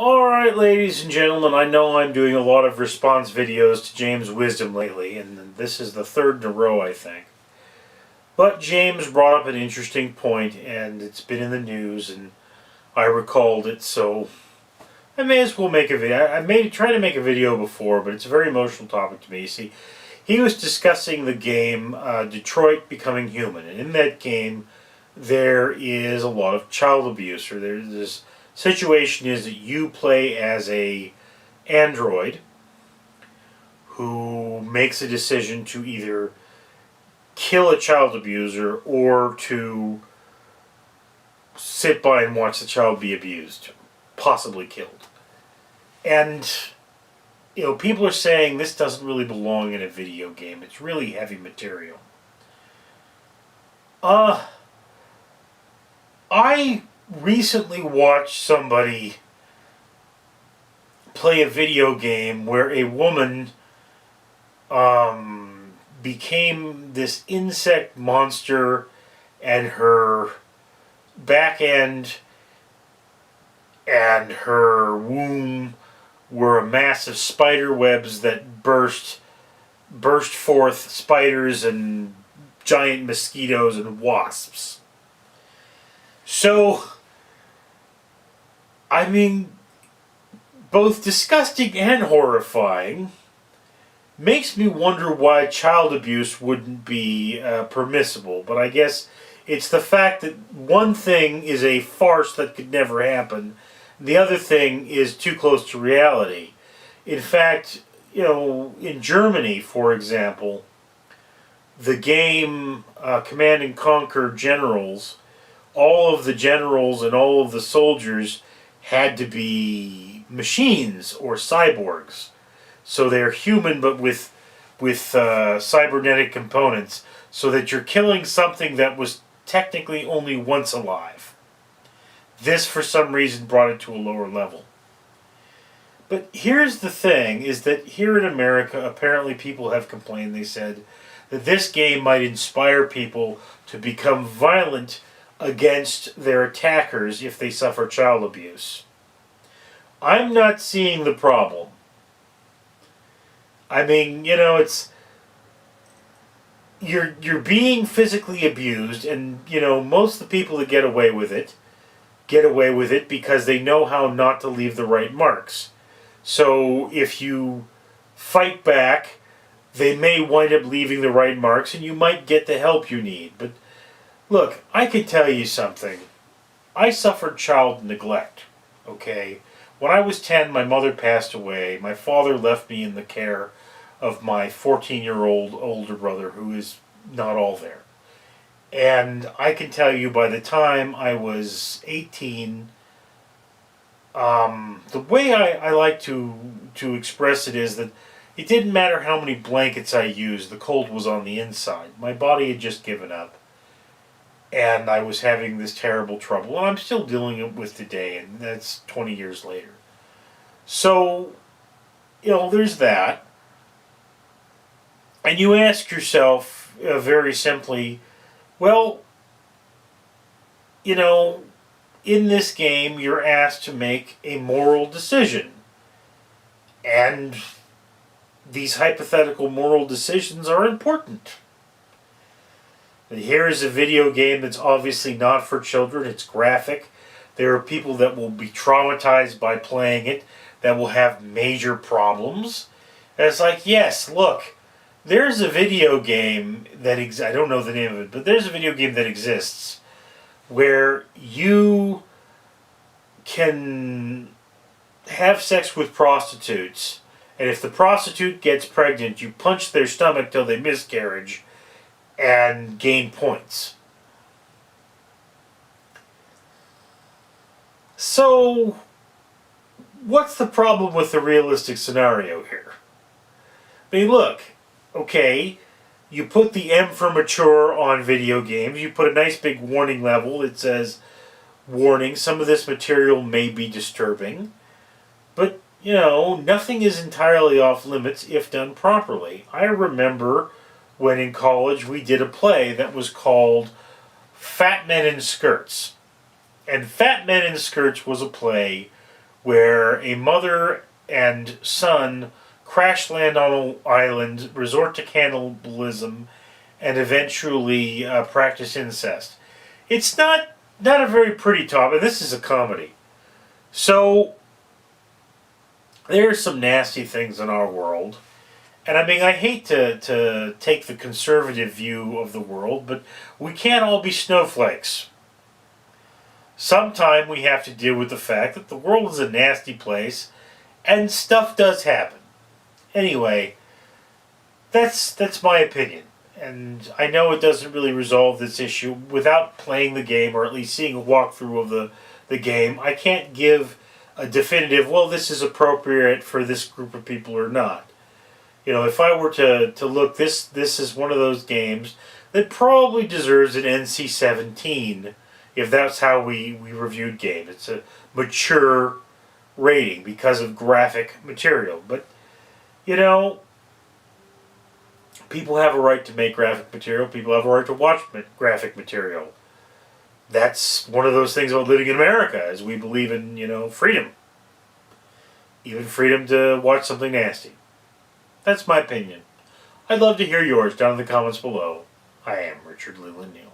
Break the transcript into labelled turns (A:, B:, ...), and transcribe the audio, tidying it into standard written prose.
A: Alright, ladies and gentlemen, I know I'm doing a lot of response videos to James' wisdom lately, and this is the third in a row, I think. But James brought up an interesting point, and it's been in the news, and I recalled it, so I may as well make a video. I may try to make a video before, but it's a very emotional topic to me. See, he was discussing the game Detroit Becoming Human, and in that game there is a lot of child abuse, or there's this situation is that you play as a android who makes a decision to either kill a child abuser or to sit by and watch the child be abused, possibly killed. And people are saying this doesn't really belong in a video game. It's really heavy material. I recently watched somebody play a video game where a woman became this insect monster, and her back end and her womb were a mass of spider webs that burst forth spiders and giant mosquitoes and wasps. So, I mean, both disgusting and horrifying. Makes me wonder why child abuse wouldn't be permissible. But I guess it's the fact that one thing is a farce that could never happen. The other thing is too close to reality. In fact, in Germany, for example, the game Command and Conquer Generals, all of the generals and all of the soldiers had to be machines or cyborgs. So they're human but with cybernetic components, so that you're killing something that was technically only once alive. This, for some reason, brought it to a lower level. But here's the thing, is that here in America, apparently people have complained. They said that this game might inspire people to become violent against their attackers if they suffer child abuse. I'm not seeing the problem. I mean, it's you're being physically abused, and most of the people that get away with it because they know how not to leave the right marks. So if you fight back, they may wind up leaving the right marks, and you might get the help you need. But look, I can tell you something. I suffered child neglect, okay? When I was 10, my mother passed away. My father left me in the care of my 14-year-old older brother, who is not all there. And I can tell you, by the time I was 18, the way I like to express it is that it didn't matter how many blankets I used, the cold was on the inside. My body had just given up. And I was having this terrible trouble, and I'm still dealing with today, and that's 20 years later. So, there's that. And you ask yourself very simply, well, in this game, you're asked to make a moral decision. And these hypothetical moral decisions are important. Here is a video game that's obviously not for children. It's graphic. There are people that will be traumatized by playing it, that will have major problems. And it's like, yes, look, there's a video game that I don't know the name of it, but there's a video game that exists where you can have sex with prostitutes, and if the prostitute gets pregnant, you punch their stomach till they miscarriage and gain points. So, what's the problem with the realistic scenario here? I mean, look, okay, you put the M for mature on video games, you put a nice big warning level that says, warning, some of this material may be disturbing, but, nothing is entirely off limits if done properly. I remember when in college we did a play that was called Fat Men in Skirts. And Fat Men in Skirts was a play where a mother and son crash land on an island, resort to cannibalism, and eventually practice incest. It's not a very pretty topic. This is a comedy. So there's some nasty things in our world. And I mean, I hate to take the conservative view of the world, but we can't all be snowflakes. Sometime we have to deal with the fact that the world is a nasty place, and stuff does happen. Anyway, that's my opinion. And I know it doesn't really resolve this issue without playing the game, or at least seeing a walkthrough of the game. I can't give a definitive, well, this is appropriate for this group of people or not. You know, if I were to look, this is one of those games that probably deserves an NC-17, if that's how we reviewed game. It's a mature rating because of graphic material. But, you know, people have a right to make graphic material. People have a right to watch graphic material. That's one of those things about living in America, is we believe in, you know, freedom. Even freedom to watch something nasty. That's my opinion. I'd love to hear yours down in the comments below. I am Richard Leland Neal.